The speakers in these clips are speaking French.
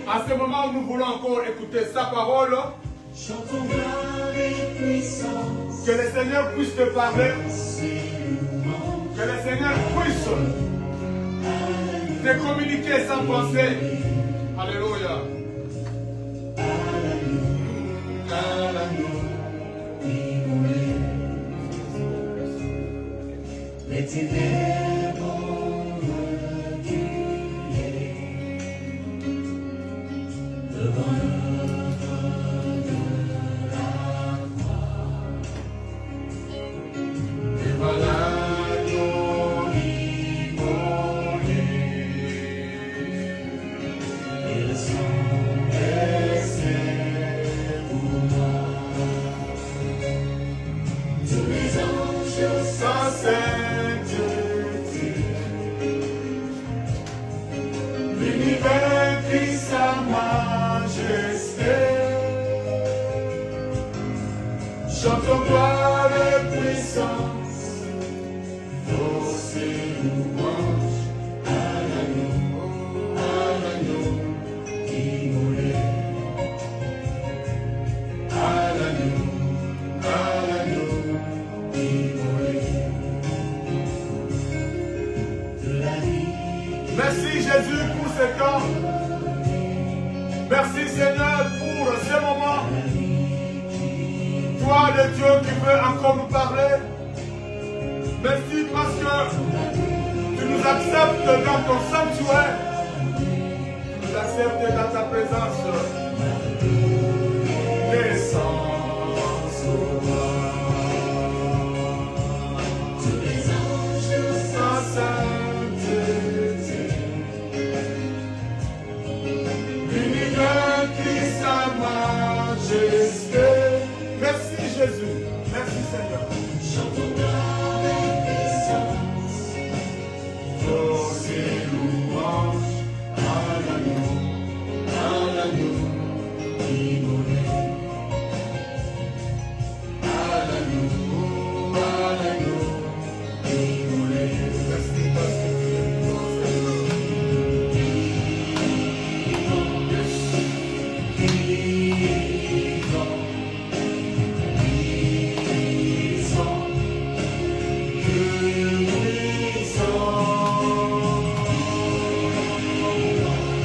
À ce moment, nous voulons encore écouter sa parole. Que le Seigneur puisse te parler. Que le Seigneur puisse te communiquer sa pensée. Alléluia. Les ténèbres ont reculé devant l'œuvre de la croix. Devant l'agneau immolé et le sang versé pour moi. Tous les anges sans sainteté, l'univers crie sa majesté. Chantons gloire et puissance, force et louange à l'agneau immolé, à l'agneau immolé de la vie. Merci Jésus pour ce temps. Merci Seigneur pour ce moment. Toi le Dieu qui veut encore nous parler. Merci parce que tu nous acceptes dans ton sanctuaire. Tu nous acceptes dans ta présence. Descends sur moi. Tous les anges Sans sainteté, l'univers crie sa majesté. Merci Jésus, merci Seigneur. chantons gloire et puissance, Force et louange à l'agneau immolé, à l'agneau immolé. Merci parce que tu es vivant, Seigneur.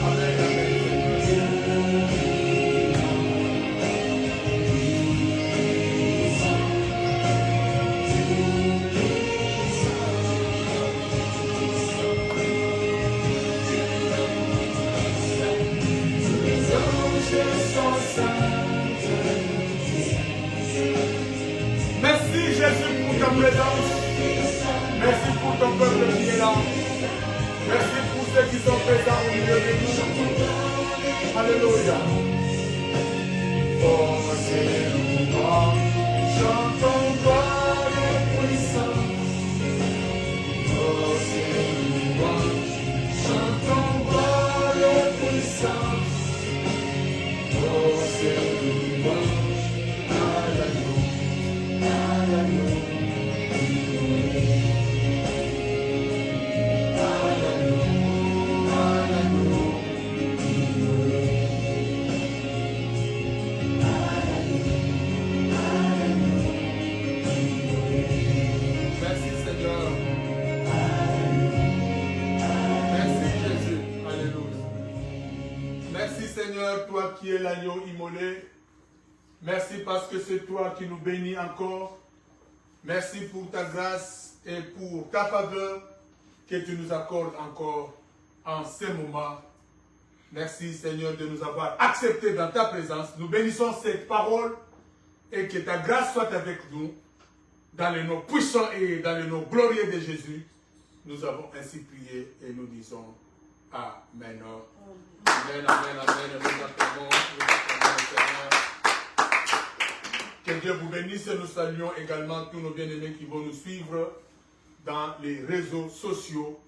Amen, amen, Seigneur. Les anges sont sainteté, Merci Jésus pour ta présence. Merci pour ton peuple qui est là. Merci pour ceux qui sont présents au milieu de nous. Alléluia. Force et louange, chantons gloire et puissance. Force et louange, chantons gloire et puissance. Force et louange à l'agneau immolé. À l'agneau immolé. Merci Seigneur. Merci Jésus. Alléluia. Merci Seigneur, toi qui es l'agneau immolé. Merci parce que c'est toi qui nous bénis encore. Merci pour ta grâce et pour ta faveur que tu nous accordes encore en ce moment. Merci Seigneur de nous avoir acceptés dans ta présence. Nous bénissons cette parole et que ta grâce soit avec nous. Dans le nom puissant et dans le nom glorieux de Jésus, nous avons ainsi prié et nous disons Amen. Amen, amen, amen. Nous acclamons le Seigneur. Que Dieu vous bénisse. Nous saluons également tous nos bien-aimés qui vont nous suivre dans les réseaux sociaux,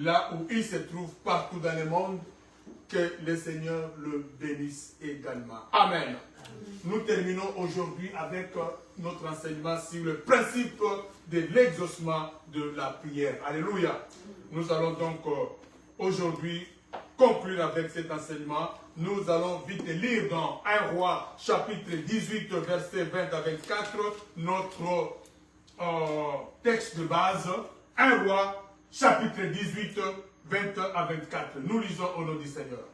là où ils se trouvent partout dans le monde. Que le Seigneur le bénisse également. Amen. Nous terminons aujourd'hui avec notre enseignement sur le principe de l'exaucement de la prière. Alléluia. Nous allons donc aujourd'hui conclure avec cet enseignement. Nous allons vite lire dans 1 Roi, chapitre 18, verset 20 à 24, notre texte de base. 1 Roi, chapitre 18, 20 à 24. Nous lisons au nom du Seigneur.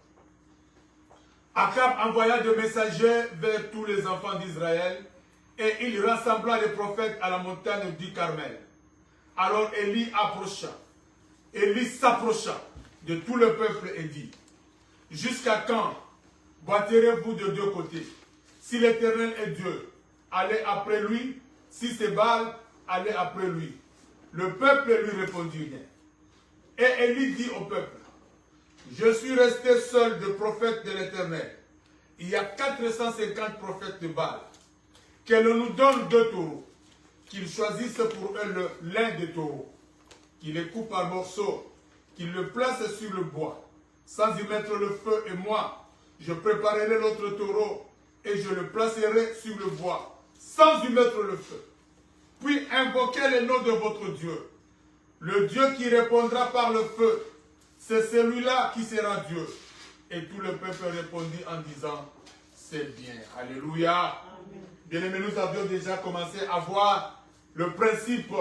Akab envoya des messagers vers tous les enfants d'Israël et il rassembla les prophètes à la montagne du Carmel. Alors Élie s'approcha de tout le peuple et dit: jusqu'à quand battrez-vous de deux côtés? Si l'Éternel est Dieu, allez après lui. Si c'est Baal, allez après lui. Le peuple lui répondit rien. Et Élie dit au peuple: je suis resté seul de prophètes de l'Éternel. Il y a 450 prophètes de Baal. Qu'elle nous donne 2 taureaux, qu'ils choisissent pour eux l'un des taureaux, qu'ils les coupent en morceaux, qu'ils le placent sur le bois, sans y mettre le feu, et moi, je préparerai l'autre taureau, et je le placerai sur le bois, sans y mettre le feu. Puis invoquez le nom de votre Dieu. Le Dieu qui répondra par le feu, c'est celui-là qui sera Dieu. Et tout le peuple répondit en disant: c'est bien. Alléluia. Bien-aimés, nous avions déjà commencé à voir le principe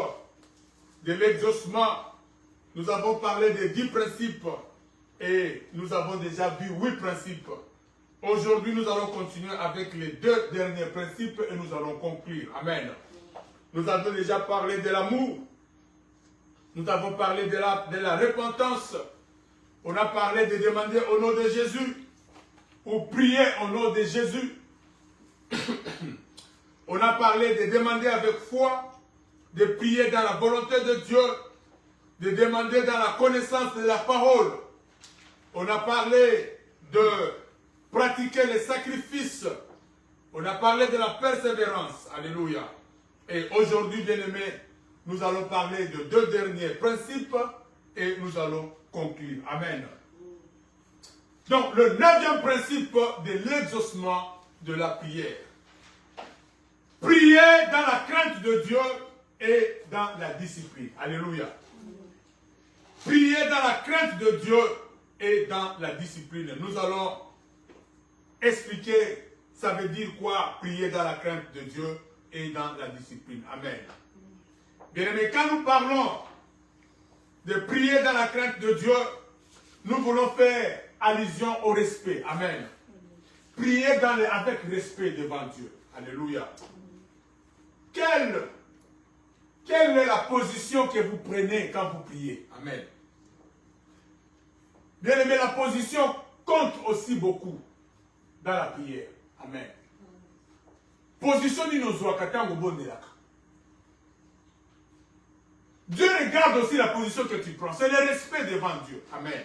de l'exaucement. Nous avons parlé des 10 principes et nous avons déjà vu 8 principes. Aujourd'hui, nous allons continuer avec les 2 derniers principes et nous allons conclure. Amen. Nous avons déjà parlé de l'amour. Nous avons parlé de la repentance. On a parlé de demander au nom de Jésus ou prier au nom de Jésus. On a parlé de demander avec foi, de prier dans la volonté de Dieu, de demander dans la connaissance de la parole. On a parlé de pratiquer les sacrifices. On a parlé de la persévérance. Alléluia. Et aujourd'hui, bien-aimés, nous allons parler de 2 derniers principes et nous allons conclure. Amen. Donc, le 9e principe de l'exaucement de la prière. Prier dans la crainte de Dieu et dans la discipline. Alléluia. Prier dans la crainte de Dieu et dans la discipline. Nous allons expliquer, ça veut dire quoi, prier dans la crainte de Dieu et dans la discipline. Amen. Bien-aimés, quand nous parlons de prier dans la crainte de Dieu, nous voulons faire allusion au respect. Amen. Prier avec respect devant Dieu. Alléluia. Quelle est la position que vous prenez quand vous priez? Amen. Bien aimé, la position compte aussi beaucoup dans la prière. Amen. Position ni Dieu regarde aussi la position que tu prends. C'est le respect devant Dieu. Amen.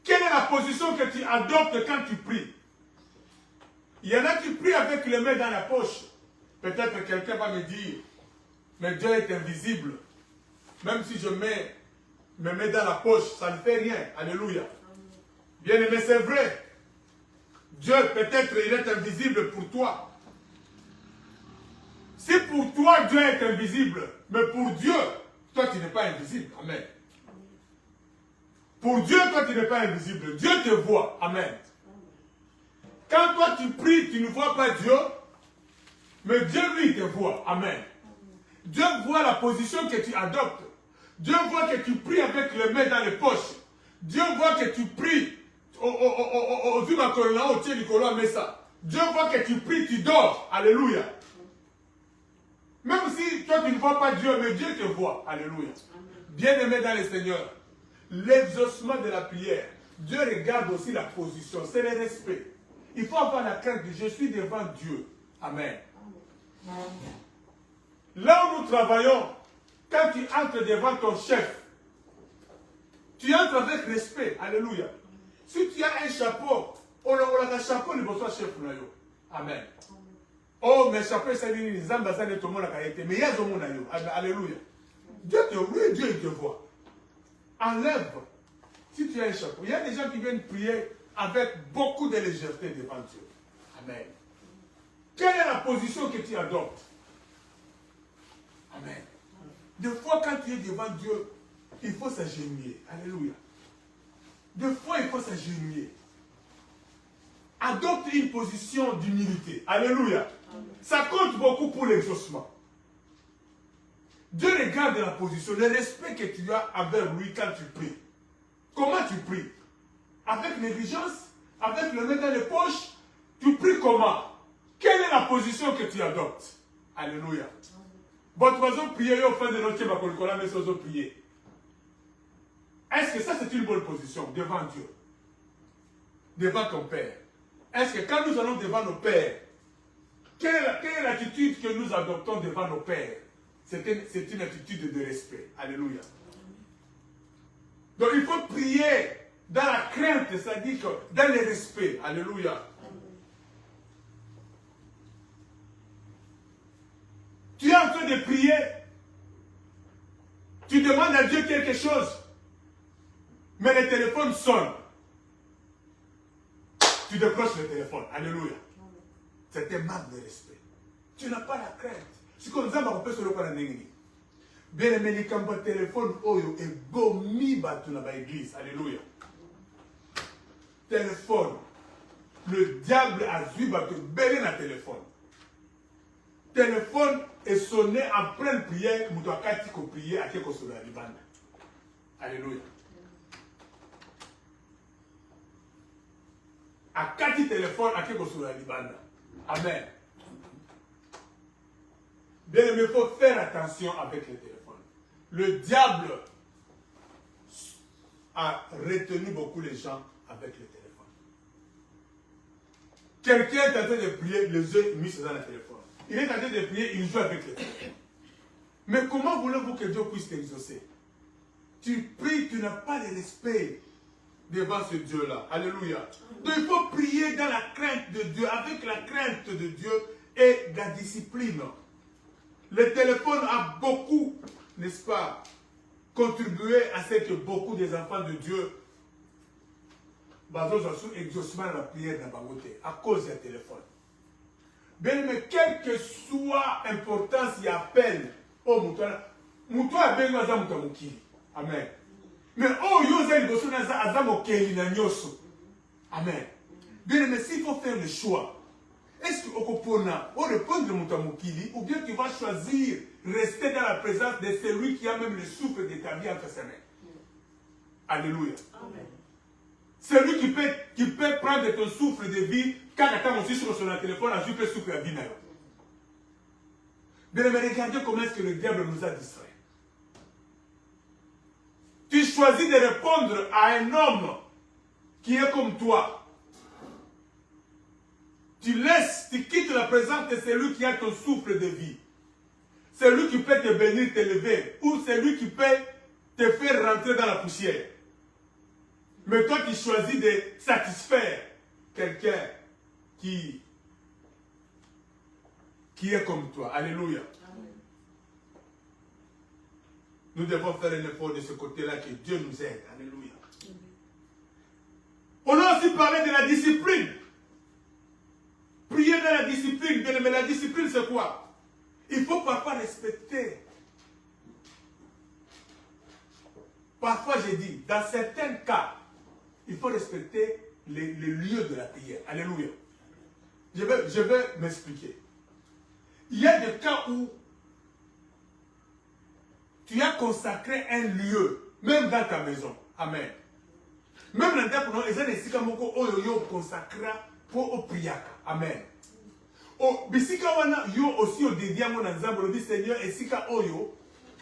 Quelle est la position que tu adoptes quand tu pries? Il y en a qui prient avec les mains dans la poche. Peut-être que quelqu'un va me dire, mais Dieu est invisible. Même si je mets mes mains dans la poche, ça ne fait rien. Alléluia. Bien aimé, c'est vrai. Dieu, peut-être, il est invisible pour toi. Si pour toi, Dieu est invisible, mais pour Dieu, toi, tu n'es pas invisible. Amen. Pour Dieu, toi, tu n'es pas invisible. Dieu te voit. Amen. Quand toi, tu pries, tu ne vois pas Dieu, mais Dieu, lui, te voit. Amen. Dieu voit la position que tu adoptes. Dieu voit que tu pries avec les mains dans les poches. Dieu voit que tu pries Dieu voit que tu pries, tu dors. Alléluia. Même si toi tu ne vois pas Dieu, mais Dieu te voit. Alléluia. Bien-aimé dans le Seigneur, l'exaucement de la prière, Dieu regarde aussi la position. C'est le respect. Il faut avoir la crainte de je suis devant Dieu. Amen. Là où nous travaillons, quand tu entres devant ton chef, tu entres avec respect. Alléluia. Si tu as un chapeau, on a un chapeau, il faut chef. Amen. Oh, mais chapeau, c'est une zamba, ça n'est tout le monde a été. Mais il y a tout le monde. Alléluia. Dieu te voit, Dieu te voit. Enlève. Si tu as un chapeau, il y a des gens qui viennent prier avec beaucoup de légèreté devant Dieu. Amen. Quelle est la position que tu adoptes? Amen. Des fois, quand tu es devant Dieu, il faut s'agenouiller. Alléluia. Des fois, il faut s'agenouiller. Adopte une position d'humilité. Alléluia. Ça compte beaucoup pour l'exaucement. Dieu regarde la position, le respect que tu as envers lui quand tu pries. Comment tu pries? Avec négligence? Avec le main dans les poches? Tu pries comment? Quelle est la position que tu adoptes? Alléluia. Votre oiseau prier au fin de notre mais c'est oiseau prier. Est-ce que ça c'est une bonne position devant Dieu? Devant ton Père? Est-ce que quand nous allons devant nos pères, quelle est l'attitude que nous adoptons devant nos pères? C'est une attitude de respect. Alléluia. Donc il faut prier dans la crainte, c'est-à-dire que dans le respect. Alléluia. Tu es en train de prier. Tu demandes à Dieu quelque chose. Mais le téléphone sonne. Tu décroches le téléphone. Alléluia. C'est un manque de respect. Tu n'as pas la crainte. Si comme ça, on peut se le faire en église. Bien aimé, les campagnes de téléphone, oyo, et bomi batu na ba église. Alléluia. Téléphone. Le diable a vu batu belé na téléphone. Téléphone est sonné en pleine prière. Moutou akati ko prier à quelque chose de la Alléluia. À 4 téléphones à quelque chose de la Libanda. Amen. Bien aimé, il faut faire attention avec les téléphones. Le diable a retenu beaucoup les gens avec le téléphone. Quelqu'un est en train de prier, les yeux mis dans le téléphone. Il est en train de prier, il joue avec le téléphone. Mais comment voulez-vous que Dieu puisse t'exaucer? Tu pries, tu n'as pas de respect devant ce Dieu-là. Alléluia. Donc il faut prier dans la crainte de Dieu, avec la crainte de Dieu et la discipline. Le téléphone a beaucoup, n'est-ce pas, contribué à ce que beaucoup des enfants de Dieu exaucement la prière dans à cause du téléphone. Bien, mais quelle que soit l'importance et appel au mouton a bien dans un Amen. Mais oh, yo zeli goso na azamo keli na nyoso. Amen. Bien, mais s'il faut faire le choix, est-ce que okopona ou répondre mutamukili ou bien tu vas choisir rester dans la présence de celui qui a même le souffle de ta vie entre ses mains? Alléluia. Amen. Celui qui peut prendre ton souffle de vie quand tu as aussi sur son téléphone, à juste le souffle de vie. Bien, mais regardez comment est-ce que le diable nous a distraits. Tu choisis de répondre à un homme qui est comme toi. Tu quittes la présence de celui qui a ton souffle de vie. Celui qui peut te bénir, te lever. Ou celui qui peut te faire rentrer dans la poussière. Mais toi, tu choisis de satisfaire quelqu'un qui est comme toi. Alléluia. Amen. Nous devons faire un effort de ce côté-là, que Dieu nous aide. Alléluia. Amen. On a aussi parlé de la discipline. Prier dans la discipline. Mais la discipline, c'est quoi? Il faut parfois respecter. Parfois, j'ai dit, dans certains cas, il faut respecter les lieux de la prière. Alléluia. Je vais m'expliquer. Il y a des cas où tu as consacré un lieu, même dans ta maison. Amen. Même dans ta maison, il y a des cas où tu as consacré pour prier. Amen. Bisika wana yo aussi au dédié mon ensemble le dit Seigneur et sika oyo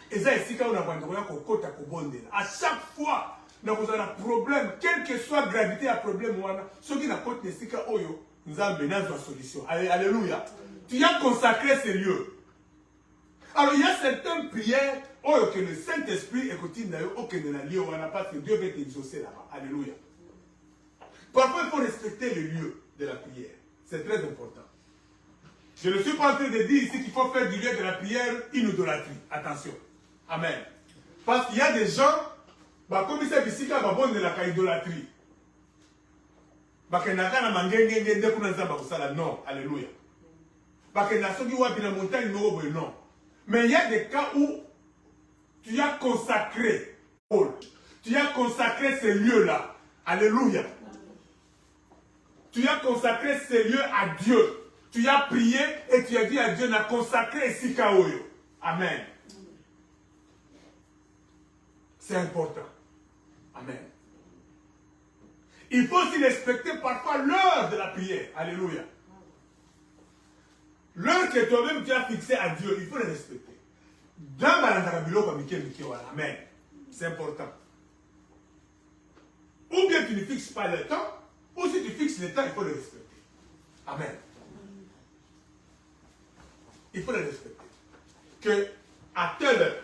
eza esika ona bando ya kokota kobondela. À chaque fois na kozana problème, quelle que soit la gravité à problème wana, ceux qui na côte esika oyo nzambe na zo solution. Alléluia. Tu as consacré ces lieux. Alors il y a certaines prières que le Saint-Esprit écoute d'ailleurs aucun de la lieu on n'a pas que Dieu va t'exaucer là-bas. Alléluia. Parfois il faut respecter le lieu de la prière. C'est très important. Je ne suis pas en train de dire ici qu'il faut faire du lieu de la prière une idolâtrie. Attention. Amen. Parce qu'il y a des gens, comme ils savent ici, qui ont de la idolâtrie. Non. Alléluia. Non. Mais il y a des cas où tu as consacré, tu as consacré ces lieux-là Alléluia. Tu as consacré ces lieux à Dieu. Tu as prié et tu as dit à Dieu, n'a consacré Sikaoyo. Amen. C'est important. Amen. Il faut aussi respecter parfois l'heure de la prière. Alléluia. L'heure que toi-même tu as fixée à Dieu, il faut le respecter. Dans Balandarabilo comme Amen. C'est important. Ou bien tu ne fixes pas le temps, ou si tu fixes le temps, il faut le respecter. Amen. Il faut le respecter. Que à telle heure,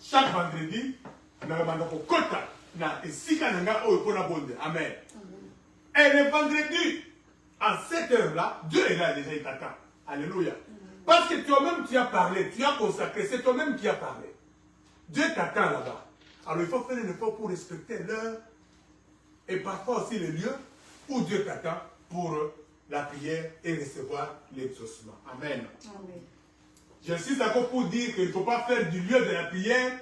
chaque vendredi, nous avons kota na esika nanga oyo pona bonde. Amen. Et le vendredi, à cette heure-là, Dieu est là déjà, il t'attend. Alléluia. Parce que toi-même tu as parlé, tu as consacré, c'est toi-même qui as parlé. Dieu t'attend là-bas. Alors il faut faire un effort pour respecter l'heure et parfois aussi le lieu où Dieu t'attend pour la prière et recevoir l'exaucement. Amen. Amen. J'insiste encore pour dire qu'il ne faut pas faire du lieu de la prière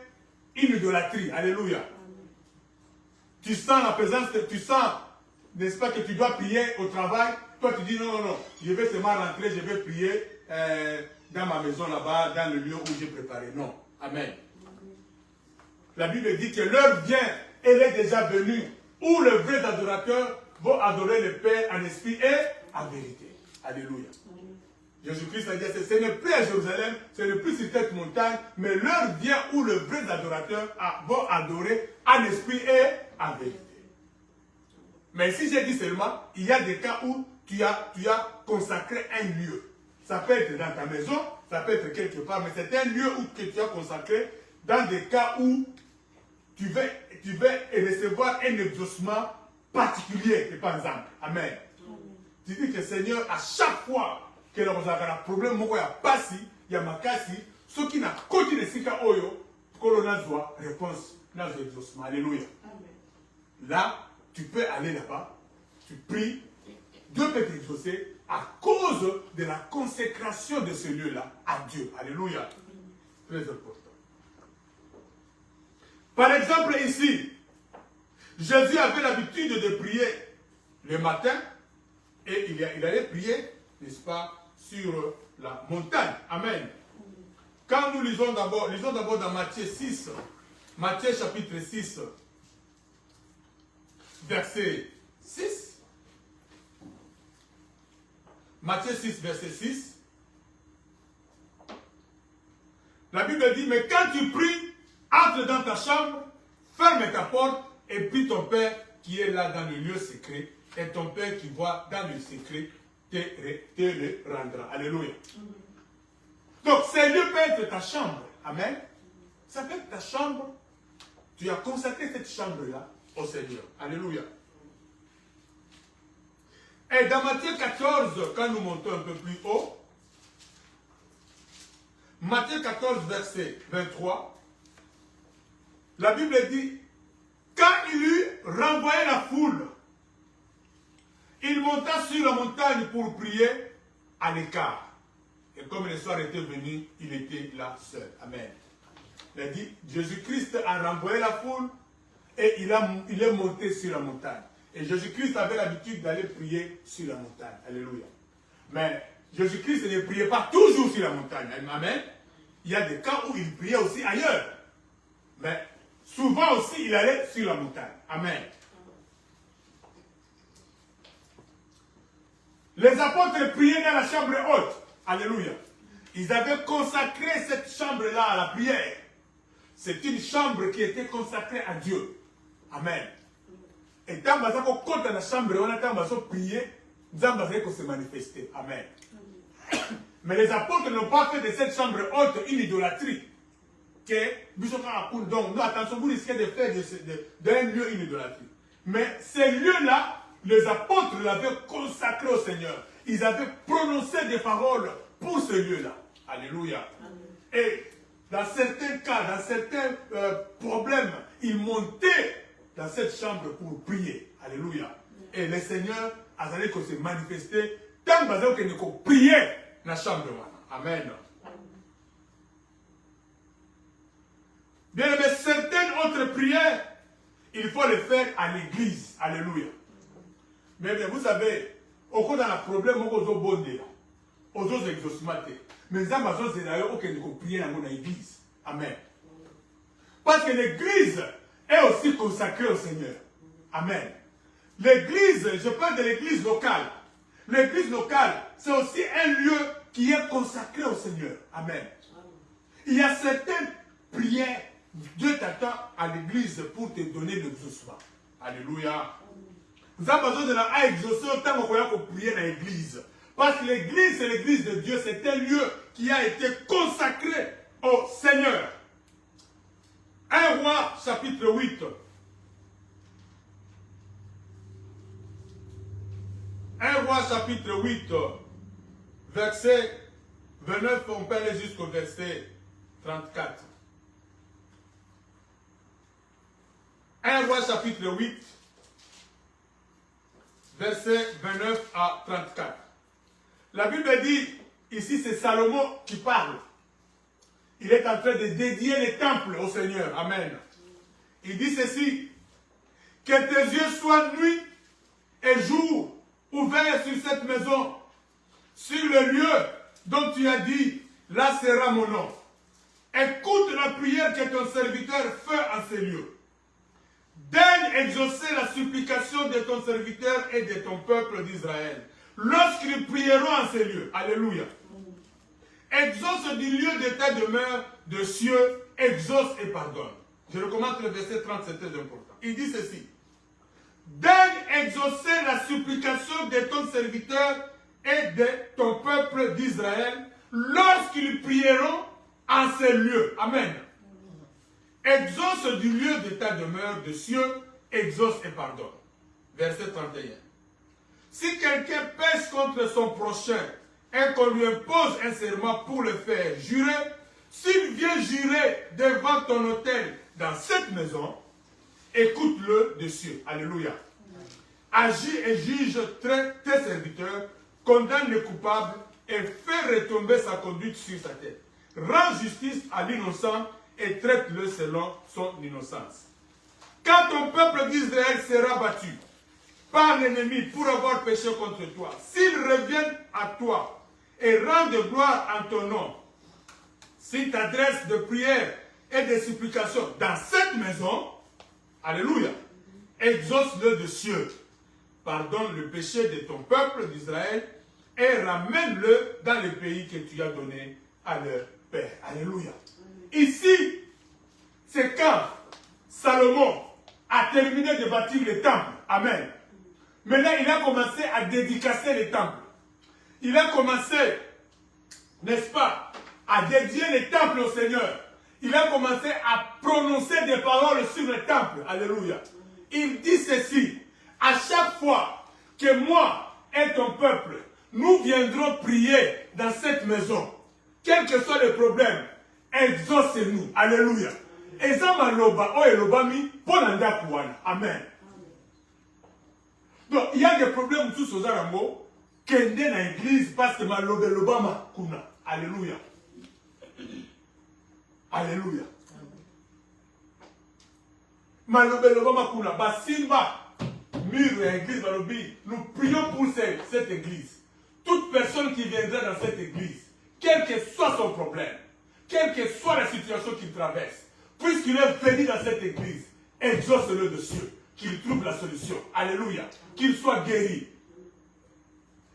une idolâtrie. Alléluia. Amen. Tu sens la présence, tu sens, n'est-ce pas, que tu dois prier au travail. Toi tu dis non, non, non, je vais seulement rentrer, je vais prier dans ma maison là-bas, dans le lieu où j'ai préparé. Non. Amen. La Bible dit que l'heure vient, elle est déjà venue, où les vrais adorateurs vont adorer le Père en esprit et en vérité. Alléluia. Jésus-Christ a dit, ce n'est plus à Jérusalem, ce n'est plus sur cette montagne, mais l'heure vient où les vrais adorateurs vont adorer en esprit et en vérité. Mais si j'ai dit seulement, il y a des cas où tu as consacré un lieu. Ça peut être dans ta maison, ça peut être quelque part, mais c'est un lieu que tu as consacré dans des cas où tu veux recevoir un exaucement particulier, par exemple. Amen. Tu dis que Seigneur, à chaque fois que nous avons un problème, il y a passi, il y a makasi, ceux qui n'ont pas de sika oyo, que l'on a besoin réponse dans l'exaucement. Alléluia. Là, tu peux aller là-bas, tu pries, Dieu peut t'exaucer à cause de la consécration de ce lieu-là à Dieu. Alléluia. Très important. Par exemple, ici, Jésus avait l'habitude de prier le matin et il allait prier, n'est-ce pas, sur la montagne. Amen. Quand nous lisons d'abord dans Matthieu 6, Matthieu chapitre 6, verset 6. Matthieu 6, verset 6. La Bible dit, mais quand tu pries, entre dans ta chambre, ferme ta porte et prie ton Père qui est là dans le lieu secret. Et ton Père qui voit dans le secret te le rendra. Alléluia. Donc, ce lieu peut être ta chambre. Amen. Ça peut être ta chambre. Tu as consacré cette chambre-là au Seigneur. Alléluia. Et dans Matthieu 14, quand nous montons un peu plus haut, Matthieu 14, verset 23, la Bible dit, quand il eut renvoyé la foule, il monta sur la montagne pour prier à l'écart. Et comme le soir était venu, il était là seul. Amen. Il a dit, Jésus-Christ a renvoyé la foule et il est monté sur la montagne. Et Jésus-Christ avait l'habitude d'aller prier sur la montagne. Alléluia. Mais Jésus-Christ ne priait pas toujours sur la montagne. Amen. Il y a des cas où il priait aussi ailleurs. Mais souvent aussi, il allait sur la montagne. Amen. Les apôtres priaient dans la chambre haute. Alléluia. Ils avaient consacré cette chambre-là à la prière. C'est une chambre qui était consacrée à Dieu. Amen. Et quand on compte dans la chambre, on a prier, Dieu va se manifester. Amen. Mais les apôtres n'ont pas fait de cette chambre haute une idolâtrie. Donc, nous, attention, vous risquez de faire d'un lieu une idolâtrie. Mais ces lieux-là, les apôtres l'avaient consacré au Seigneur. Ils avaient prononcé des paroles pour ce lieu-là. Alléluia. Et dans certains cas, dans certains problèmes, ils montaient dans cette chambre pour prier. Alléluia. Et le Seigneur a allé se manifester tant que nous prions dans la chambre. Amen. Bien, mais certaines autres prières, il faut le faire à l'église. Alléluia. Mais bien, vous savez, au cours de la problème, on a bondé, on a exaucement. Mais ça, c'est d'ailleurs aucun qu'on prie dans l'église. Amen. Parce que l'église est aussi consacrée au Seigneur. Amen. L'église, je parle de l'église locale. L'église locale, c'est aussi un lieu qui est consacré au Seigneur. Amen. Il y a certaines prières, Dieu t'attend à l'église pour te donner l'exaucement. Alléluia. Vous avez besoin de la exaucer autant qu'on prier dans l'église. Parce que l'église, c'est l'église de Dieu. C'est un lieu qui a été consacré au Seigneur. 1 Roi, chapitre 8. 1 Roi, chapitre 8, verset 29, on peut aller jusqu'au verset 34. 1 Roi, chapitre 8, verset 29 à 34. La Bible dit, ici c'est Salomon qui parle. Il est en train de dédier les temples au Seigneur. Amen. Il dit ceci, que tes yeux soient nuit et jour ouverts sur cette maison, sur le lieu dont tu as dit, là sera mon nom. Écoute la prière que ton serviteur fait en ces lieux. Daigne exaucer la supplication de ton serviteur et de ton peuple d'Israël, lorsqu'ils prieront en ces lieux. Alléluia. Exauce du lieu de ta demeure de cieux, exauce et pardonne. Je recommande le verset 30, c'est très important. Il dit ceci. Daigne exaucer la supplication de ton serviteur et de ton peuple d'Israël lorsqu'ils prieront en ces lieux. Amen. Exauce du lieu de ta demeure de cieux, exauce et pardonne. Verset 31. Si quelqu'un pèse contre son prochain et qu'on lui impose un serment pour le faire jurer, s'il vient jurer devant ton autel dans cette maison, écoute-le de cieux. Alléluia. Agis et juge tes serviteurs, condamne les coupables et fais retomber sa conduite sur sa tête. Rends justice à l'innocent et traite-le selon son innocence. Quand ton peuple d'Israël sera battu par l'ennemi pour avoir péché contre toi, s'ils reviennent à toi et rendent gloire en ton nom, s'ils t'adressent de prières et de supplications dans cette maison, alléluia, exauce-le de cieux, pardonne le péché de ton peuple d'Israël et ramène-le dans le pays que tu as donné à leur père. Alléluia. Ici, c'est quand Salomon a terminé de bâtir le temple. Amen. Maintenant, il a commencé à dédicacer les temples. Il a commencé, n'est-ce pas, à dédier les temples au Seigneur. Il a commencé à prononcer des paroles sur le temple. Alléluia. Il dit ceci. À chaque fois que moi et ton peuple, nous viendrons prier dans cette maison, quels que soient les problèmes, exauce-nous. Alléluia. Et ça maloba o elobami pour l'andakouana. Amen. Donc, il y a des problèmes tous aux aramos qui sont dans l'église parce que maloba lobama kuna. Alléluia. Alléluia. Maloba lobama kuna. Basimba. Mur et église malobi. Nous prions pour cette église. Toute personne qui viendra dans cette église, quel que soit son problème, quelle que soit la situation qu'il traverse, puisqu'il est venu dans cette église, exauce-le de cieux, qu'il trouve la solution. Alléluia. Qu'il soit guéri.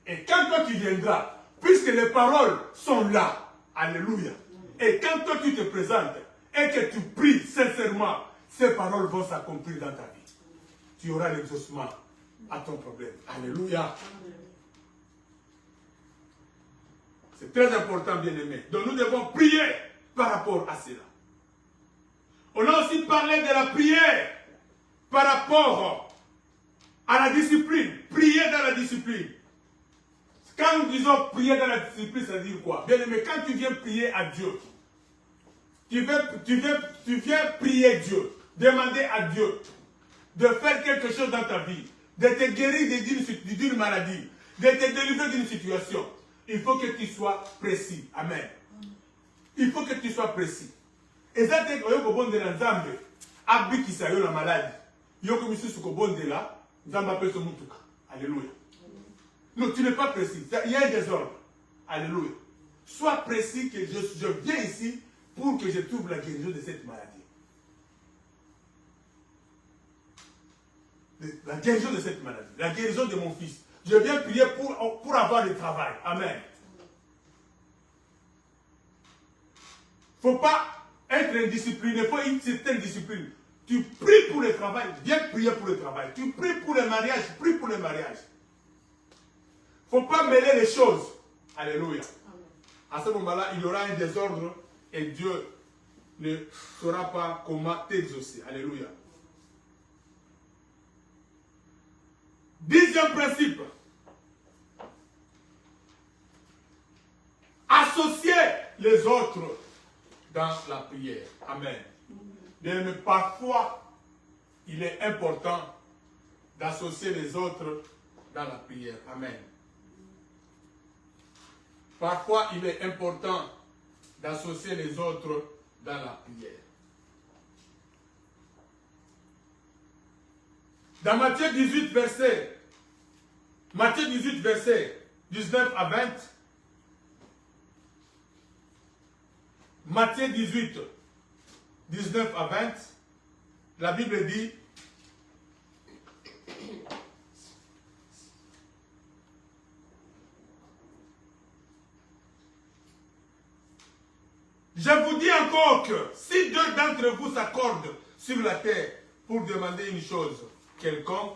Et quand toi tu viendras, puisque les paroles sont là, alléluia. Et quand toi tu te présentes et que tu pries sincèrement, ces paroles vont s'accomplir dans ta vie. Tu auras l'exaucement à ton problème. Alléluia. C'est très important, bien-aimé. Donc nous devons prier par rapport à cela. On a aussi parlé de la prière par rapport à la discipline. Prier dans la discipline. Quand nous disons prier dans la discipline, ça veut dire quoi? Bien-aimé, quand tu viens prier à Dieu, tu viens prier Dieu, demander à Dieu de faire quelque chose dans ta vie, de te guérir d'une maladie, de te délivrer d'une situation. Il faut que tu sois précis. Amen. Il faut que tu sois précis. Et ça, c'est que bon de l'ensemble, abikisa yo la maladie. Yoko Misusu Kobondela, Zambapé Somutuka. Alléluia. Non, tu n'es pas précis. Il y a un désordre. Alléluia. Sois précis que je viens ici pour que je trouve la guérison de cette maladie. La guérison de cette maladie. La guérison de mon fils. Je viens prier pour avoir du travail. Amen. Il ne faut pas être indiscipliné. Il faut une certaine discipline. Tu pries pour le travail. Viens prier pour le travail. Tu pries pour le mariage. Prie pour le mariage. Il ne faut pas mêler les choses. Alléluia. À ce moment-là, il y aura un désordre et Dieu ne saura pas comment t'exaucer. Alléluia. 10e principe. Associer les autres dans la prière. Amen. Mais parfois, il est important d'associer les autres dans la prière. Amen. Parfois, il est important d'associer les autres dans la prière. Dans Matthieu 18, verset 19 à 20, Matthieu 18, 19 à 20, la Bible dit, je vous dis encore que si deux d'entre vous s'accordent sur la terre pour demander une chose quelconque,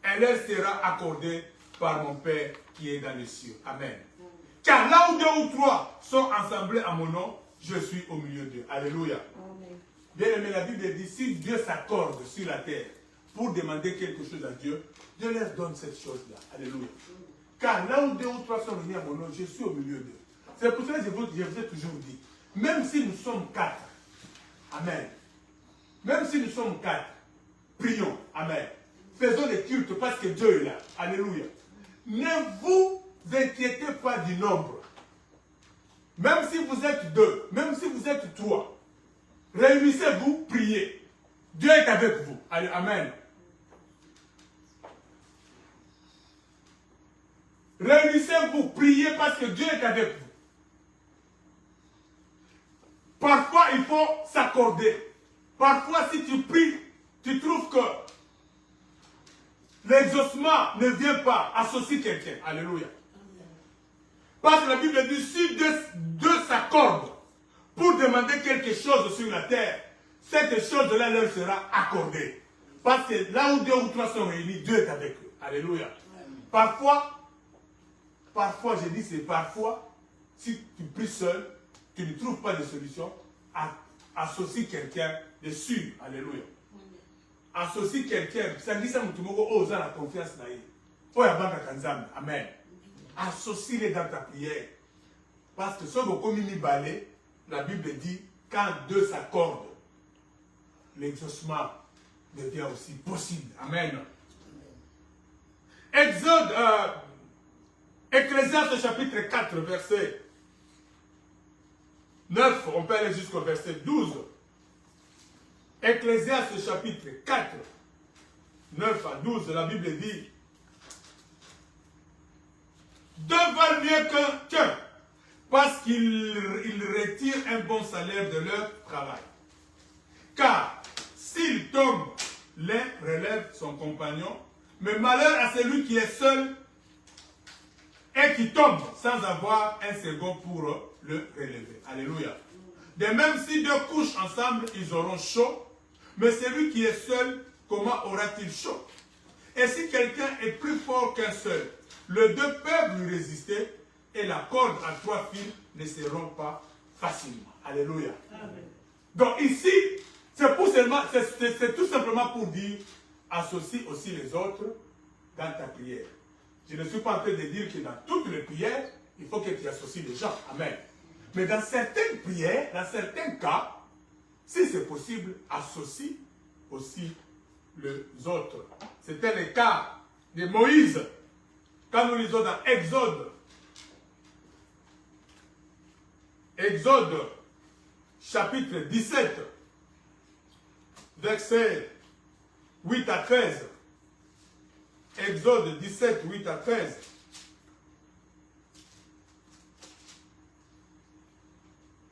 elle leur sera accordée par mon Père qui est dans les cieux. Amen. Car là où deux ou trois sont assemblés à mon nom, je suis au milieu d'eux. Alléluia. Amen. Bien aimé, la Bible dit, si Dieu s'accorde sur la terre pour demander quelque chose à Dieu, Dieu leur donne cette chose-là. Alléluia. Car là où deux ou trois sont réunis à mon nom, je suis au milieu d'eux. C'est pour ça que je vous ai toujours dit, même si nous sommes 4, Amen. Même si nous sommes 4, prions, Amen. Faisons le culte parce que Dieu est là. Alléluia. Ne vous inquiétez pas du nombre. Même si vous êtes 2, même si vous êtes 3, réunissez-vous, priez. Dieu est avec vous. Allez, Amen. Réunissez-vous, priez parce que Dieu est avec vous. Parfois, il faut s'accorder. Parfois, si tu pries, tu trouves que l'exaucement ne vient pas, associe quelqu'un. Alléluia. Parce que la Bible dit, si deux s'accordent pour demander quelque chose sur la terre, cette chose-là leur sera accordée. Parce que là où deux ou trois sont réunis, Dieu est avec eux. Alléluia. Parfois, je dis c'est parfois, si tu pries seul, tu ne trouves pas de solution, associe quelqu'un de sûr. Alléluia. Associe quelqu'un. Ça dit ça, tu ose la confiance. Amen. Associe-les dans ta prière. Parce que ce que la Bible dit, quand deux s'accordent, l'exaucement devient aussi possible. Amen. Ecclésiaste chapitre 4, verset 9, on peut aller jusqu'au verset 12. Ecclésiaste chapitre 4, 9 à 12, la Bible dit, deux valent mieux qu'un, parce qu'ils retirent un bon salaire de leur travail. Car s'il tombe, l'un relève son compagnon, mais malheur à celui qui est seul et qui tombe sans avoir un second pour le relever. Alléluia. De même, si deux couchent ensemble, ils auront chaud, mais celui qui est seul, comment aura-t-il chaud? Et si quelqu'un est plus fort qu'un seul, les deux peuvent lui résister et la corde à 3 fils ne se rompt pas facilement. Alléluia. Amen. Donc ici, c'est tout simplement pour dire, associe aussi les autres dans ta prière. Je ne suis pas en train de dire que dans toutes les prières, il faut que tu associes les gens. Amen. Mais dans certaines prières, dans certains cas, si c'est possible, associe aussi les autres. C'était le cas de Moïse. Quand nous lisons dans Exode chapitre 17, verset 8 à 13. Exode 17, 8 à 13.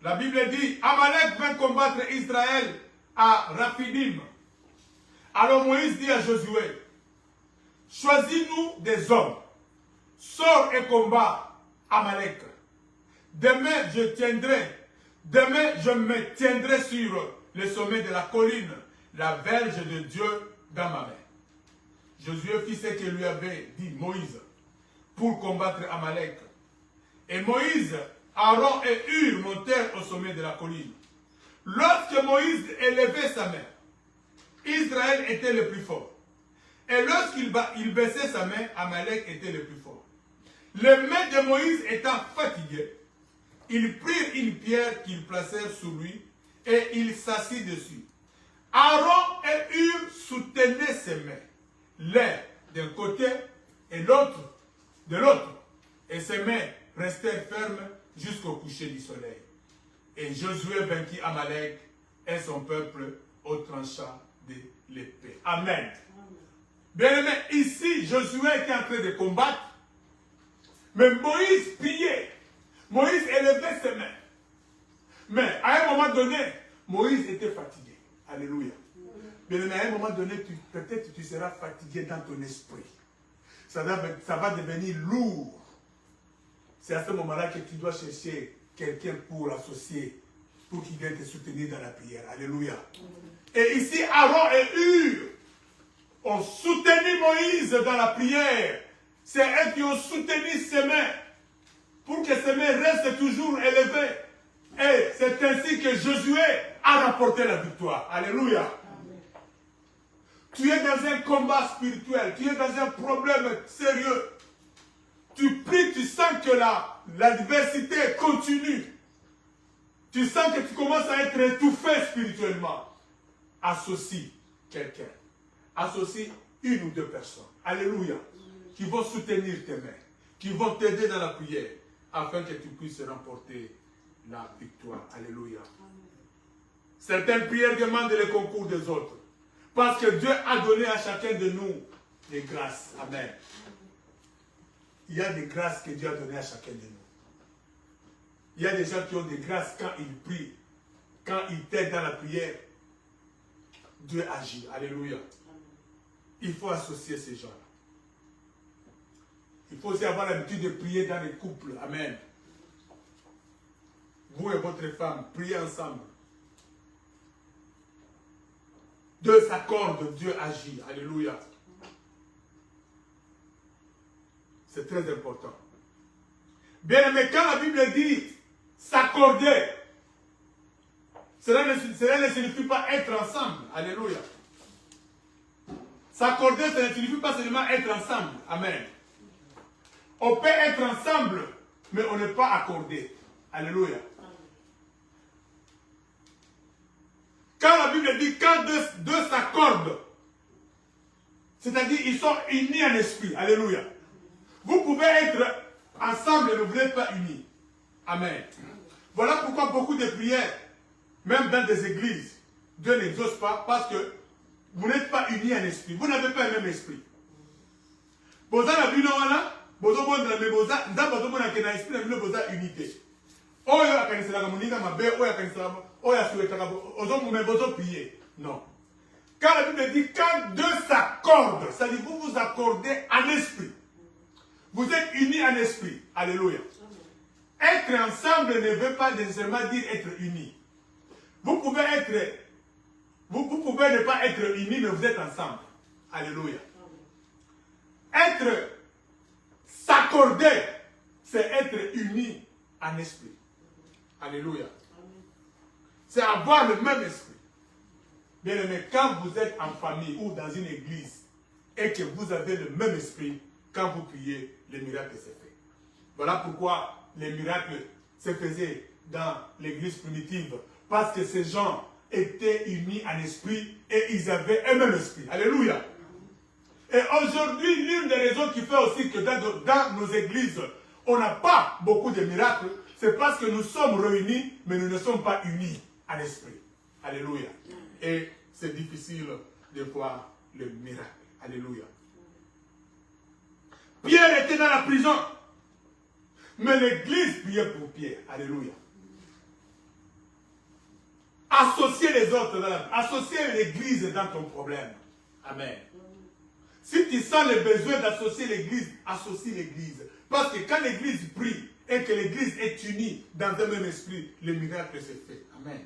La Bible dit, Amalek vint combattre Israël à Raphidim. Alors Moïse dit à Josué, choisis-nous des hommes, sors et combat Amalek. Demain je me tiendrai sur le sommet de la colline, la verge de Dieu dans ma main. Josué fit ce que lui avait dit Moïse pour combattre Amalek. Et Moïse, Aaron et Hur montèrent au sommet de la colline. Lorsque Moïse élevait sa main, Israël était le plus fort. Et lorsqu'il baissait sa main, Amalek était le plus fort. Les mains de Moïse étant fatiguées, ils prirent une pierre qu'ils placèrent sur lui et il s'assit dessus. Aaron et Hur soutenaient ses mains, l'un d'un côté et l'autre de l'autre. Et ses mains restèrent fermes jusqu'au coucher du soleil. Et Josué vainquit Amalek et son peuple au tranchant de l'épée. Amen. Bien-aimé, ici, Josué était en train de combattre, mais Moïse priait. Moïse élevait ses mains. Mais à un moment donné, Moïse était fatigué. Alléluia. Bien-aimé, à un moment donné, peut-être tu seras fatigué dans ton esprit. Ça va devenir lourd. C'est à ce moment-là que tu dois chercher quelqu'un pour l'associer, pour qu'il vienne te soutenir dans la prière. Alléluia. Et ici, Aaron et Hur ont soutenu Moïse dans la prière. C'est eux qui ont soutenu ses mains pour que ses mains restent toujours élevées. Et c'est ainsi que Josué a rapporté la victoire. Alléluia. Amen. Tu es dans un combat spirituel, tu es dans un problème sérieux. Tu pries, tu sens que l'adversité continue. Tu sens que tu commences à être étouffé spirituellement. Associe quelqu'un. Associe une ou deux personnes. Alléluia. Qui vont soutenir tes mains. Qui vont t'aider dans la prière. Afin que tu puisses remporter la victoire. Alléluia. Certaines prières demandent le concours des autres. Parce que Dieu a donné à chacun de nous des grâces. Amen. Il y a des grâces que Dieu a données à chacun de nous. Il y a des gens qui ont des grâces quand ils prient, quand ils t'aident dans la prière. Dieu agit. Alléluia. Il faut associer ces gens-là. Il faut aussi avoir l'habitude de prier dans les couples. Amen. Vous et votre femme, priez ensemble. Dieu s'accorde, Dieu agit. Alléluia. C'est très important. Bien aimé, quand la Bible dit s'accorder, cela ne signifie pas être ensemble. Alléluia. S'accorder, ça ne signifie pas seulement être ensemble. Amen. On peut être ensemble, mais on n'est pas accordé. Alléluia. Quand la Bible dit quand deux s'accordent, c'est-à-dire ils sont unis en esprit. Alléluia. Vous pouvez être ensemble et vous n'êtes pas unis. Amen. Voilà pourquoi beaucoup de prières, même dans des églises, Dieu n'exauce pas parce que vous n'êtes pas unis en esprit. Vous n'avez pas le même esprit. Vous avez vu, vous avez unité. Non. Quand la Bible dit quand deux s'accordent, ça dit vous vous accordez en esprit. Vous êtes unis en esprit. Alléluia. Être ensemble ne veut pas nécessairement dire être unis. Vous pouvez ne pas être unis, mais vous êtes ensemble. Alléluia. Être s'accorder, c'est être unis en esprit. Alléluia. C'est avoir le même esprit. Bien aimé, quand vous êtes en famille ou dans une église et que vous avez le même esprit, quand vous priez, les miracles se fait. Voilà pourquoi les miracles se faisaient dans l'église primitive. Parce que ces gens étaient unis en esprit et ils avaient un même esprit. Alléluia. Et aujourd'hui, l'une des raisons qui fait aussi que dans nos églises, on n'a pas beaucoup de miracles, c'est parce que nous sommes réunis, mais nous ne sommes pas unis en esprit. Alléluia. Et c'est difficile des fois le miracle. Alléluia. Pierre était dans la prison. Mais l'église priait pour Pierre. Alléluia. Associez les autres, associez l'église dans ton problème. Amen. Si tu sens le besoin d'associer l'église, associe l'église. Parce que quand l'église prie et que l'église est unie dans un même esprit, le miracle se fait. Amen.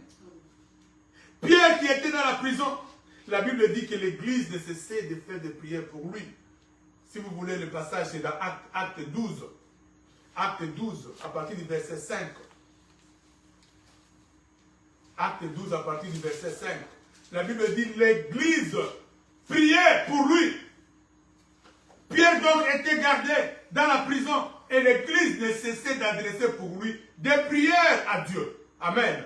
Pierre qui était dans la prison, la Bible dit que l'église ne cessait de faire des prières pour lui. Si vous voulez le passage, c'est dans Acte 12. Acte 12, à partir du verset 5. Acte 12, à partir du verset 5. La Bible dit, l'église priait pour lui. Pierre donc était gardé dans la prison et l'église ne cessait d'adresser pour lui des prières à Dieu. Amen.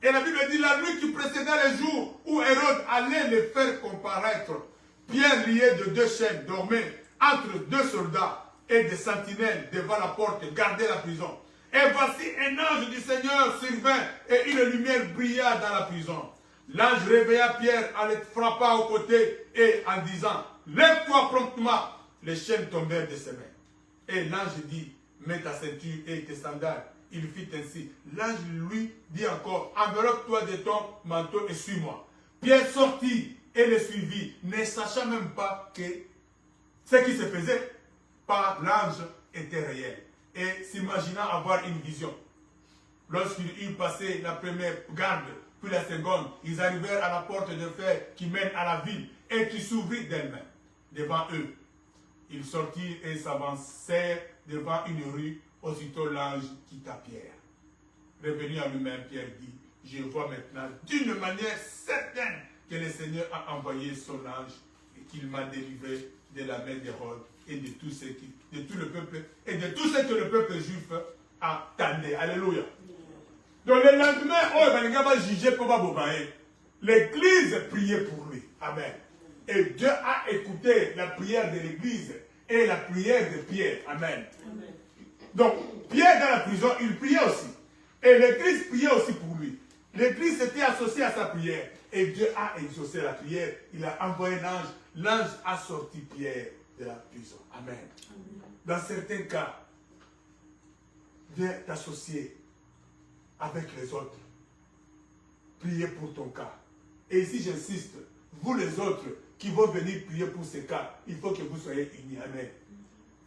Et la Bible dit, la nuit qui précédait le jour où Hérode allait le faire comparaître, Pierre lié de 2 chaînes dormait entre 2 soldats et des sentinelles devant la porte gardait la prison. Et voici un ange du Seigneur survint et une lumière brilla dans la prison. L'ange réveilla Pierre en le frappant au côté et en disant, lève-toi promptement. Les chaînes tombèrent de ses mains. Et l'ange dit, mets ta ceinture et tes sandales. Il fit ainsi. L'ange lui dit encore, enveloppe-toi de ton manteau et suis-moi. Pierre sortit et le suivit, ne sachant même pas que ce qui se faisait par l'ange était réel. Et s'imaginant avoir une vision. Lorsqu'il eut passé la première garde, puis la seconde, ils arrivèrent à la porte de fer qui mène à la ville et qui s'ouvrit d'elle-même devant eux. Ils sortirent et s'avancèrent devant une rue. Aussitôt l'ange quitta Pierre. Revenu à lui-même, Pierre dit, je vois maintenant d'une manière certaine que le Seigneur a envoyé son ange et qu'il m'a délivré de la main d'Hérode et de tout ce le peuple et de tout ce que le peuple juif attendait. Alléluia. Donc le lendemain, l'église priait pour lui. Amen. Et Dieu a écouté la prière de l'église et la prière de Pierre. Amen. Amen. Donc, Pierre dans la prison, il priait aussi. Et l'église priait aussi pour lui. L'église s'était associée à sa prière. Et Dieu a exaucé la prière. Il a envoyé l'ange. L'ange a sorti Pierre de la prison. Amen. Amen. Dans certains cas, viens t'associer avec les autres. Priez pour ton cas. Et ici, j'insiste, vous les autres qui vont venir prier pour ces cas, il faut que vous soyez unis. Amen.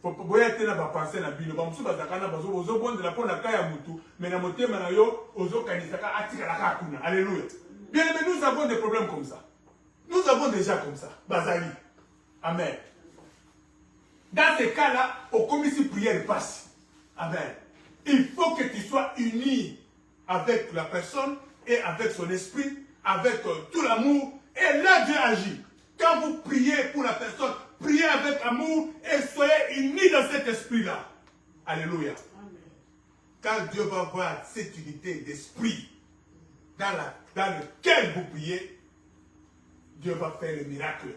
Faut pas être là pour penser à la Bible. Bon, si vous êtes là, vous avez besoin de la peau, la caille à moutou, mais la moitié, manayo, ozo kanisaka, atika la kakuna. Alléluia. Bien aimé, nous avons des problèmes comme ça. Nous avons déjà comme ça. Bazali. Amen. Dans ces cas-là, au commissaire prière passe. Amen. Il faut que tu sois uni avec la personne et avec son esprit, avec tout l'amour. Et là, Dieu agit. Quand vous priez pour la personne, priez avec amour et soyez unis dans cet esprit-là. Alléluia. Amen. Quand Dieu va voir cette unité d'esprit dans lequel vous priez, Dieu va faire le miracle.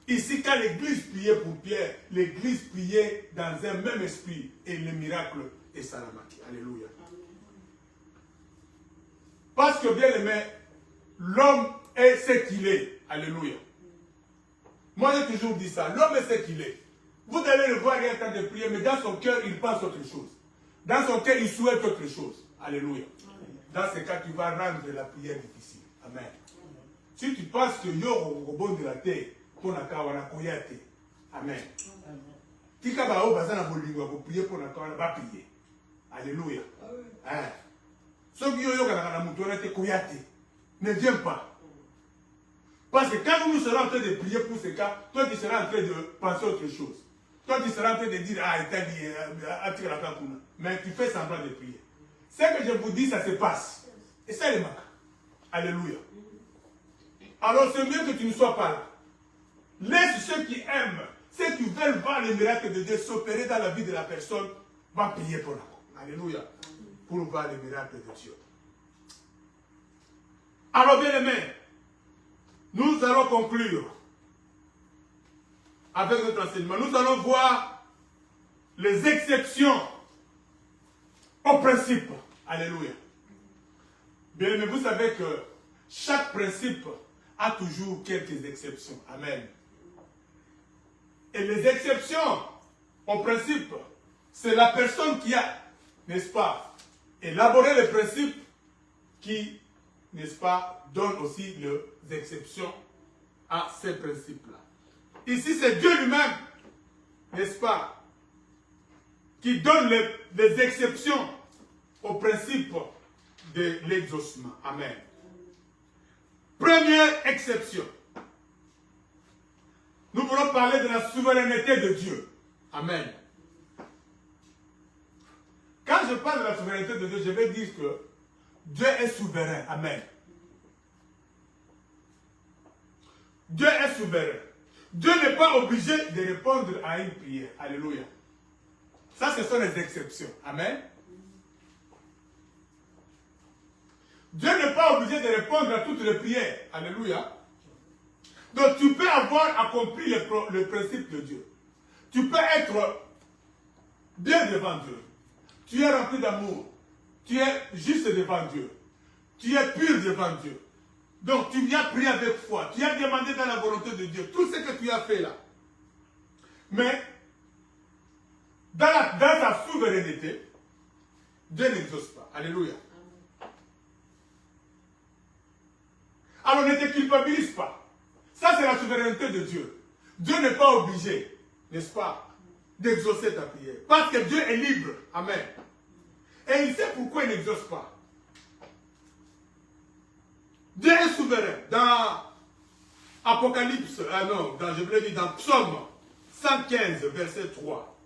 Ici, quand l'église priait pour Pierre, l'église priait dans un même esprit et le miracle est salamaki. Alléluia. Amen. Parce que bien aimé, l'homme est ce qu'il est. Alléluia. Moi, j'ai toujours dit ça. L'homme est ce qu'il est. Vous allez le voir, il est en train de prier, mais dans son cœur, il pense autre chose. Dans son cœur, il souhaite autre chose. Alléluia. Amen. Dans ce cas, tu vas rendre la prière difficile. Amen. Amen. Si tu penses que yo au bon de la terre, pour la kawana koyate. Amen. Si tu as prier pour la kawana, va prier. Alléluia. Ceux qui ont koyate, ne viens pas. Parce que quand nous serons en train de prier pour ce cas, toi tu seras en train de penser autre chose. Toi tu seras en train de dire, ah, mais tu fais semblant de prier. Ce que je vous dis, ça se passe. Et ça, les marques. Alléluia. Alors c'est mieux que tu ne sois pas là. Laisse ceux qui aiment, ceux qui veulent voir les miracles de Dieu s'opérer dans la vie de la personne, va prier pour la. Alléluia. Pour voir les miracles de Dieu. Alors bien aimés, nous allons conclure avec notre enseignement. Nous allons voir les exceptions au principe. Alléluia. Bien aimé, vous savez que chaque principe a toujours quelques exceptions. Amen. Et les exceptions, en principe, c'est la personne qui a, n'est-ce pas, élaboré le principe qui, n'est-ce pas, donne aussi les exceptions à ces principes-là. Ici, c'est Dieu lui-même, n'est-ce pas, qui donne les exceptions au principe de l'exaucement. Amen. Première exception. Nous voulons parler de la souveraineté de Dieu. Amen. Quand je parle de la souveraineté de Dieu, je vais dire que Dieu est souverain. Amen. Dieu est souverain. Dieu n'est pas obligé de répondre à une prière. Alléluia. Ça, ce sont les exceptions. Amen. Dieu n'est pas obligé de répondre à toutes les prières. Alléluia. Donc, tu peux avoir accompli le principe de Dieu. Tu peux être bien devant Dieu. Tu es rempli d'amour. Tu es juste devant Dieu. Tu es pur devant Dieu. Donc, tu viens prier avec foi. Tu as demandé dans la volonté de Dieu tout ce que tu as fait là. Mais, dans sa souveraineté, Dieu n'exauce pas. Alléluia. Alors, ne te culpabilise pas. Ça, c'est la souveraineté de Dieu. Dieu n'est pas obligé, n'est-ce pas, d'exaucer ta prière. Parce que Dieu est libre. Amen. Et il sait pourquoi il n'exauce pas. Dieu est souverain. Dans Apocalypse, je voulais dire dans Psaume 115, verset 3.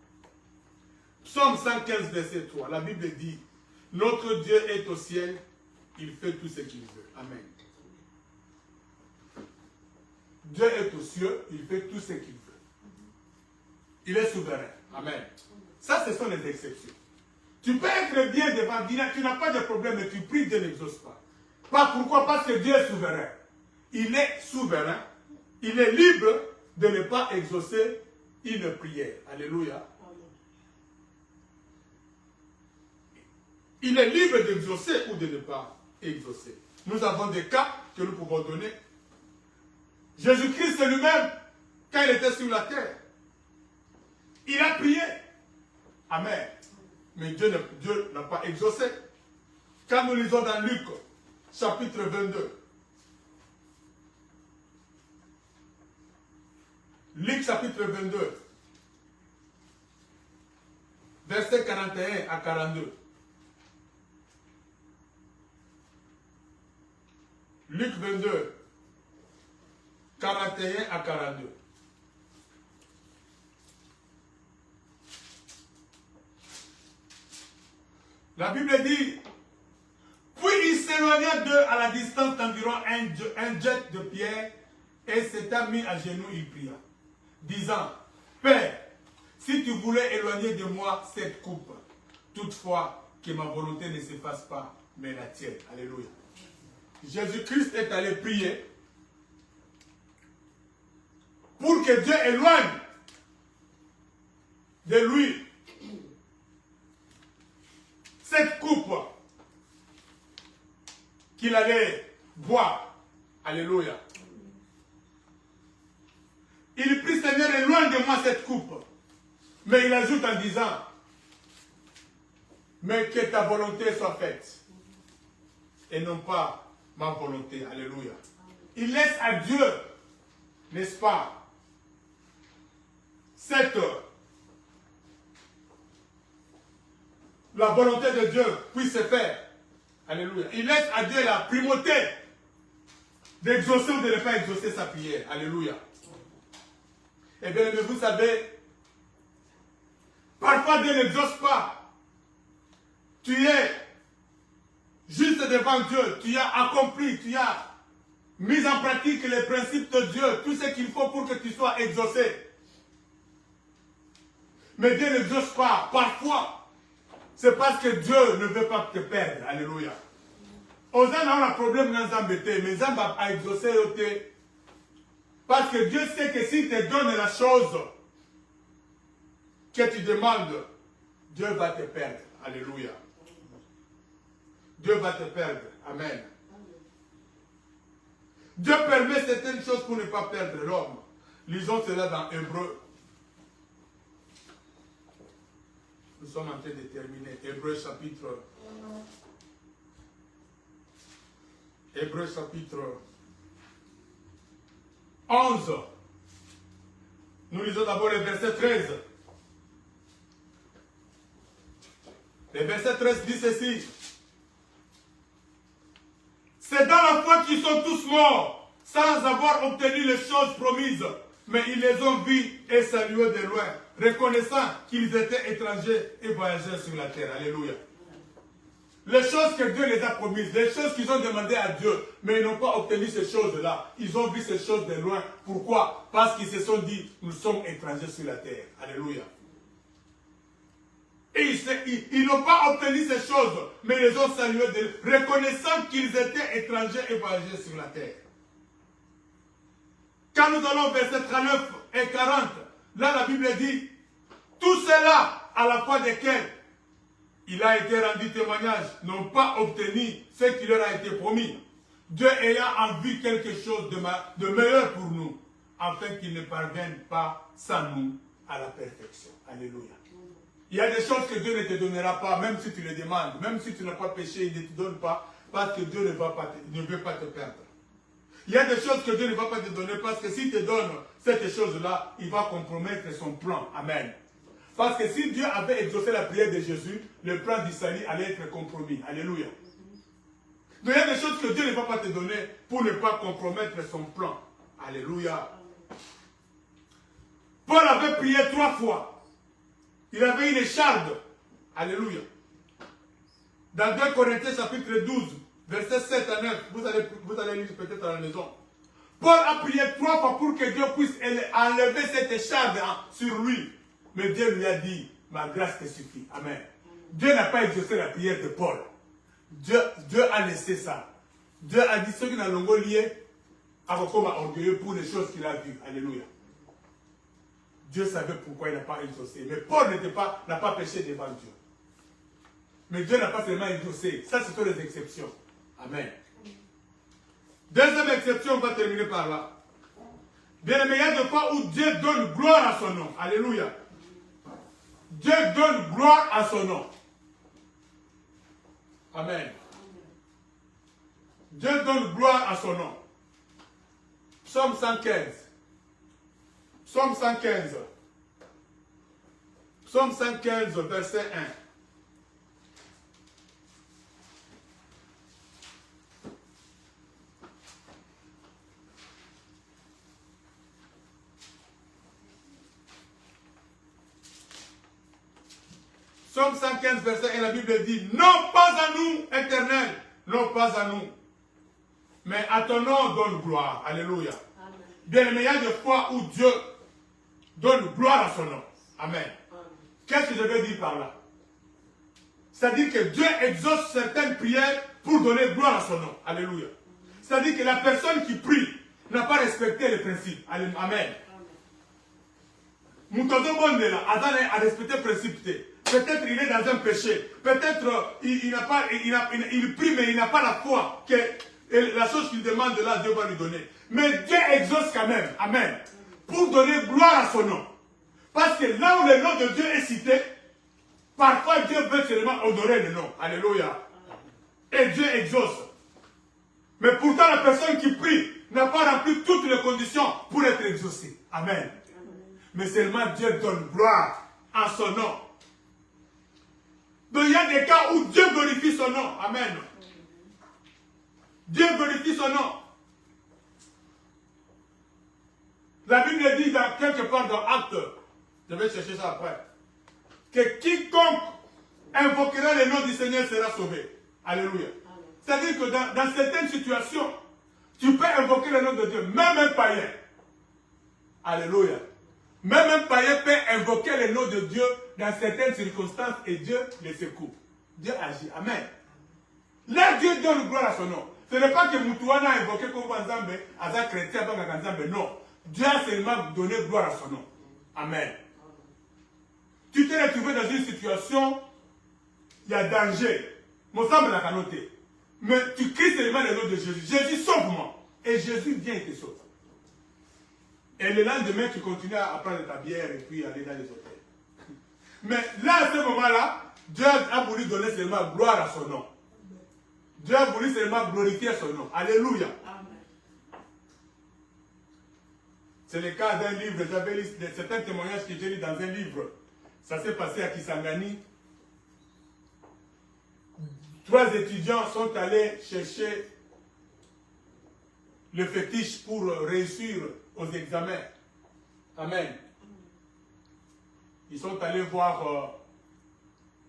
Psaume 115, verset 3. La Bible dit, notre Dieu est au ciel, il fait tout ce qu'il veut. Amen. Dieu est aux cieux, il fait tout ce qu'il veut. Il est souverain. Amen. Ça, ce sont les exceptions. Tu peux être bien devant Dieu, tu n'as pas de problème, mais tu pries, Dieu n'exauce pas. Pourquoi? Parce que Dieu est souverain. Il est souverain. Il est libre de ne pas exaucer une prière. Alléluia. Il est libre d'exaucer ou de ne pas exaucer. Nous avons des cas que nous pouvons donner. Jésus-Christ lui-même, quand il était sur la terre, il a prié. Amen. Mais Dieu n'a pas exaucé. Quand nous lisons dans Luc, chapitre 22, Luc chapitre 22, versets 41 à 42. Luc 22, 41 à 42. La Bible dit, puis il s'éloigna d'eux à la distance d'environ un jet de pierre et s'étant mis à genoux, il pria, disant, Père, si tu voulais éloigner de moi cette coupe, toutefois que ma volonté ne se fasse pas, mais la tienne. Alléluia. Jésus-Christ est allé prier pour que Dieu éloigne de lui cette coupe qu'il allait boire. Alléluia. Il prie, Seigneur, éloigne de moi cette coupe. Mais il ajoute en disant, mais que ta volonté soit faite et non pas ma volonté. Alléluia. Il laisse à Dieu, n'est-ce pas, la volonté de Dieu puisse se faire. Alléluia. Il laisse à Dieu la primauté d'exaucer ou de ne pas exaucer sa prière. Alléluia. Eh bien, vous savez, parfois Dieu n'exauce pas. Tu es juste devant Dieu, tu as accompli, tu as mis en pratique les principes de Dieu, tout ce qu'il faut pour que tu sois exaucé. Mais Dieu n'exauce pas. Parfois, c'est parce que Dieu ne veut pas te perdre. Alléluia. Aux gens ont un problème dans l'embêter, mais ils ont exaucé. Parce que Dieu sait que s'il te donne la chose que tu demandes, Dieu va te perdre. Alléluia. Dieu va te perdre. Amen. Dieu permet certaines choses pour ne pas perdre l'homme. Lisons cela dans Hébreux. Nous sommes en train de terminer. Hébreux chapitre 11. Nous lisons d'abord le verset 13. Le verset 13 dit ceci. C'est dans la foi qu'ils sont tous morts, sans avoir obtenu les choses promises, mais ils les ont vus et salués de loin, reconnaissant qu'ils étaient étrangers et voyageurs sur la terre. Alléluia. Les choses que Dieu les a promises, les choses qu'ils ont demandées à Dieu, mais ils n'ont pas obtenu ces choses-là. Ils ont vu ces choses de loin. Pourquoi? Parce qu'ils se sont dit, nous sommes étrangers sur la terre. Alléluia. Et ils n'ont pas obtenu ces choses, mais ils les ont salués, reconnaissant qu'ils étaient étrangers et voyageurs sur la terre. Quand nous allons au verset 39 et 40, là la Bible dit, tout cela à la foi desquels il a été rendu témoignage, n'ont pas obtenu ce qui leur a été promis. Dieu ayant en vue quelque chose de meilleur pour nous, afin qu'ils ne parviennent pas sans nous à la perfection. Alléluia. Il y a des choses que Dieu ne te donnera pas, même si tu les demandes, même si tu n'as pas péché, il ne te donne pas, parce que Dieu ne veut pas te perdre. Il y a des choses que Dieu ne va pas te donner, parce que s'il te donne cette chose-là, il va compromettre son plan. Amen. Parce que si Dieu avait exaucé la prière de Jésus, le plan du salut allait être compromis. Alléluia. Donc il y a des choses que Dieu ne va pas te donner pour ne pas compromettre son plan. Alléluia. Paul avait prié 3 fois. Il avait une écharde. Alléluia. Dans 2 Corinthiens chapitre 12, versets 7 à 9, vous allez lire peut-être à la maison. Paul a prié 3 fois pour que Dieu puisse enlever cette écharde sur lui. Mais Dieu lui a dit, ma grâce te suffit. Amen. Dieu n'a pas exaucé la prière de Paul. Dieu a laissé ça. Dieu a dit, ceux qui n'ont pas lié, comme orgueilleux pour les choses qu'il a vues. Alléluia. Dieu savait pourquoi il n'a pas exaucé. Mais Paul n'a pas péché devant Dieu. Mais Dieu n'a pas seulement exaucé. Ça, ce sont les exceptions. Amen. Deuxième exception, on va terminer par là. Bien aimé, il y a des fois où Dieu donne gloire à son nom. Alléluia. Dieu donne gloire à son nom. Amen. Dieu donne gloire à son nom. Psaume 115. Psaume 115. Psaume 115, verset 1. Psaume 115, verset 1, la Bible dit, non pas à nous, éternel, non pas à nous, mais à ton nom donne gloire. Alléluia. Amen. Bien aimé, il y a des fois où Dieu donne gloire à son nom. Amen. Qu'est-ce que je veux dire par là? C'est-à-dire que Dieu exauce certaines prières pour donner gloire à son nom. Alléluia. C'est-à-dire que la personne qui prie n'a pas respecté les principes. Amen. Moutodo Bondela, Adam a respecté le principe. Peut-être il est dans un péché. Peut-être il prie mais il n'a pas la foi que la chose qu'il demande là, Dieu va lui donner. Mais Dieu exauce quand même. Amen. Pour donner gloire à son nom. Parce que là où le nom de Dieu est cité, parfois Dieu veut seulement honorer le nom. Alléluia. Et Dieu exauce. Mais pourtant la personne qui prie n'a pas rempli toutes les conditions pour être exaucée. Amen. Mais seulement Dieu donne gloire à son nom. Donc il y a des cas où Dieu glorifie son nom. Amen. Dieu glorifie son nom. La Bible dit quelque part dans Actes, je vais chercher ça après, que quiconque invoquera le nom du Seigneur sera sauvé. Alléluia. C'est-à-dire que dans certaines situations, tu peux invoquer le nom de Dieu, même un païen. Alléluia. Même un païen peut invoquer le nom de Dieu dans certaines circonstances et Dieu les secoue. Dieu agit. Amen. Là, Dieu donne gloire à son nom. Ce n'est pas que Moutouana a invoqué comme Nzambe, Aza chrétien, Nzambe. Non. Dieu a seulement donné gloire à son nom. Amen. Tu t'es retrouvé dans une situation, il y a danger. Mon semble l'a noté. Mais tu cries seulement le nom de Jésus. Jésus, sauve-moi. Et Jésus vient et te sauve. Et le lendemain, tu continues à prendre ta bière et puis aller dans les hôtels. Mais là, à ce moment-là, Dieu a voulu donner seulement gloire à son nom. Dieu a voulu seulement glorifier son nom. Alléluia. C'est le cas d'un livre, j'avais lu certains témoignages que j'ai lu dans un livre. Ça s'est passé à Kisangani. 3 étudiants sont allés chercher le fétiche pour réussir aux examens. Amen. Ils sont allés voir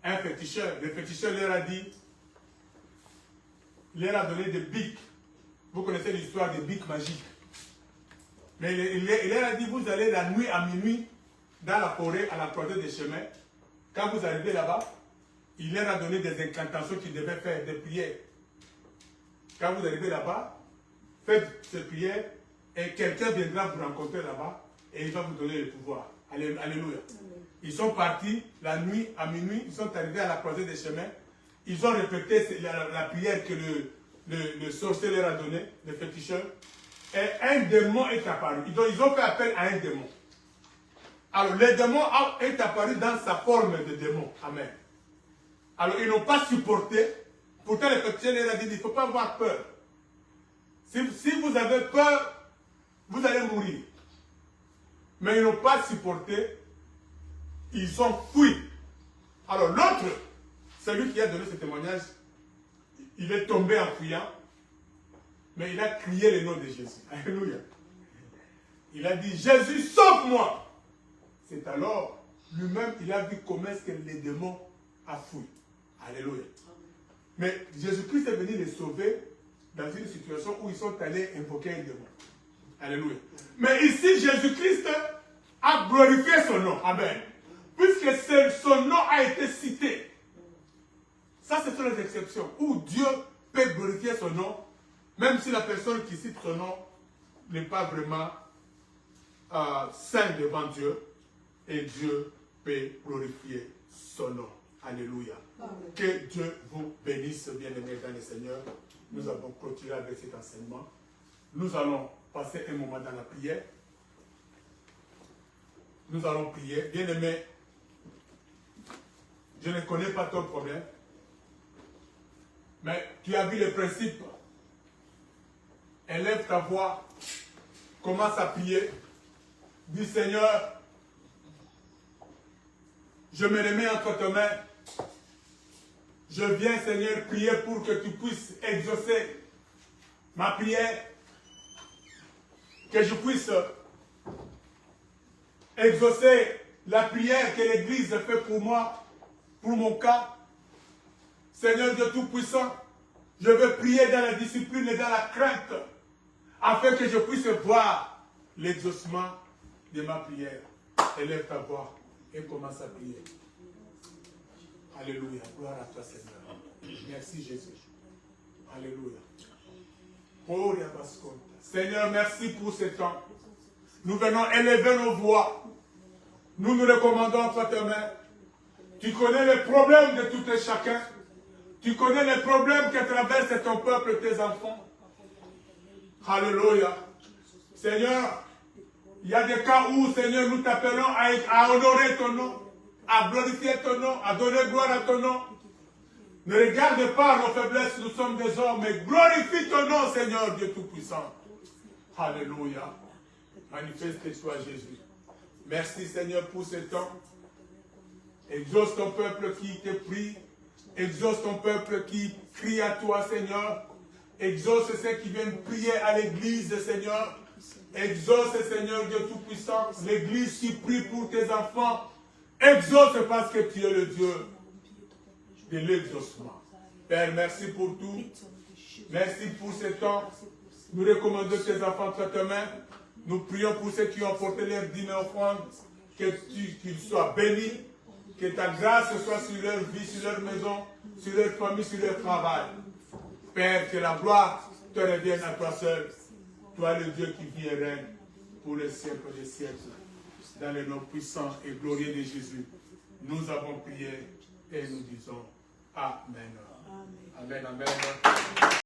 un féticheur. Le féticheur leur a dit, il leur a donné des bics. Vous connaissez l'histoire des bics magiques. Mais il leur a dit, vous allez la nuit à minuit dans la forêt à la croisée des chemins. Quand vous arrivez là-bas, il leur a donné des incantations qu'ils devaient faire, des prières. Quand vous arrivez là-bas, faites ces prières et quelqu'un viendra vous rencontrer là-bas et il va vous donner le pouvoir. Alléluia. Ils sont partis la nuit à minuit, ils sont arrivés à la croisée des chemins. Ils ont répété la prière que le sorcier leur a donnée, le féticheur. Et un démon est apparu. Ils ont fait appel à un démon. Alors le démon est apparu dans sa forme de démon. Amen. Alors ils n'ont pas supporté. Pourtant le féticheur leur a dit, il ne faut pas avoir peur. Si vous avez peur, vous allez mourir. Mais ils n'ont pas supporté. Ils ont fui. Alors l'autre, celui qui a donné ce témoignage, il est tombé en fuyant. Mais il a crié le nom de Jésus. Alléluia. Il a dit, Jésus, sauve-moi. C'est alors, lui-même, il a vu comment est-ce que les démons a fui. Alléluia. Mais Jésus-Christ est venu les sauver dans une situation où ils sont allés invoquer un démon. Alléluia. Mais ici, Jésus-Christ a glorifié son nom. Amen. Puisque son nom a été cité. Ça, ce sont les exceptions où Dieu peut glorifier son nom, même si la personne qui cite son nom n'est pas vraiment saint devant Dieu, et Dieu peut glorifier son nom. Alléluia. Amen. Que Dieu vous bénisse, bien-aimés dans le Seigneur. Nous avons clôturé avec cet enseignement. Nous allons passer un moment dans la prière. Nous allons prier. Bien-aimés, je ne connais pas ton problème, mais tu as vu le principe. Élève ta voix, commence à prier. Dis, Seigneur, je me remets entre tes mains. Je viens, Seigneur, prier pour que tu puisses exaucer ma prière. Que je puisse exaucer la prière que l'Église fait pour moi, pour mon cas. Seigneur Dieu Tout-Puissant, je veux prier dans la discipline et dans la crainte, afin que je puisse voir l'exaucement de ma prière. Élève ta voix et commence à prier. Alléluia. Gloire à toi, Seigneur. Merci, Jésus. Alléluia. Seigneur, merci pour ce temps. Nous venons élever nos voix. Nous nous recommandons entre tes mains. Tu connais les problèmes de tout et chacun. Tu connais les problèmes que traverse ton peuple, tes enfants. Alléluia. Seigneur, il y a des cas où, Seigneur, nous t'appelons à honorer ton nom, à glorifier ton nom, à donner gloire à ton nom. Ne regarde pas nos faiblesses, nous sommes des hommes, mais glorifie ton nom, Seigneur Dieu Tout-Puissant. Alléluia. Manifeste-toi, Jésus. Merci, Seigneur, pour ce temps. Exauce ton peuple qui te prie. Exauce ton peuple qui crie à toi, Seigneur. Exauce ceux qui viennent prier à l'église, Seigneur. Exauce, Seigneur Dieu Tout-Puissant, l'église qui prie pour tes enfants. Exauce parce que tu es le Dieu de l'exaucement. Père, merci pour tout. Merci pour ce temps. Nous recommandons tes enfants entre tes mains. Nous prions pour ceux qui ont porté leur dîme et offrande. Qu'ils soient bénis. Que ta grâce soit sur leur vie, sur leur maison, sur leur famille, sur leur travail. Père, que la gloire te revienne à toi seul. Toi le Dieu qui vit et règne pour les siècles des siècles. Dans le nom puissant et glorieux de Jésus, nous avons prié et nous disons Amen. Amen, amen.